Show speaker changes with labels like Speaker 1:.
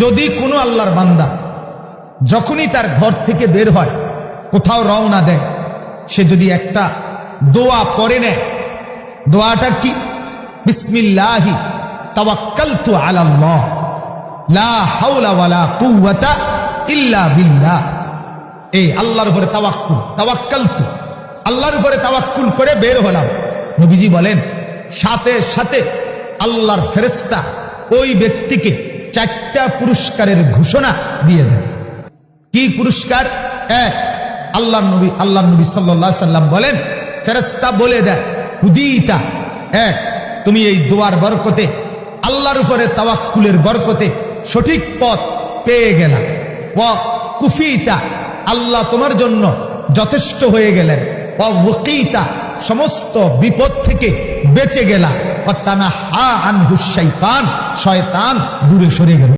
Speaker 1: যদি কোনো আল্লাহর বান্দা যখনই তার ঘর থেকে বের হয়, কোথাও রওনা দেয়, সে যদি একটা দোয়া পড়ে নেয়, দোয়াটা কি? বিসমিল্লাহি তাওয়াক্কালতু আলাল্লাহ লা হাওলা ওয়ালা কুওয়াতা ইল্লা বিল্লাহ। এই আল্লাহর উপরে তাওয়াক্কালতু, আল্লাহর উপরে তাওয়াক্কুল করে বের হলাম। নবীজি বলেন সাথে সাথে আল্লাহর ফেরেশতা ওই ব্যক্তিকে 4টা পুরস্কারের ঘোষণা দিয়ে দেন। কি পুরস্কার? এক, আল্লাহর নবী সাল্লাল্লাহু আলাইহি সাল্লাম বলেন, ফেরেশতা বলে দেয় হুদিতা, এক, তুমি এই দোয়ার বরকতে, আল্লাহর উপরে তাওয়াক্কুলের বরকতে সঠিক পথ পেয়ে গেলা। ওয়া কুফিতা, আল্লাহ তোমার জন্য যথেষ্ট হয়ে গেলেন। ওয়া ওয়াকিতা, সমস্ত বিপদ থেকে বেঁচে গেলা। ওয়া তানাহা আনহু শাইতান, শয়তান দূরে সরে গেল।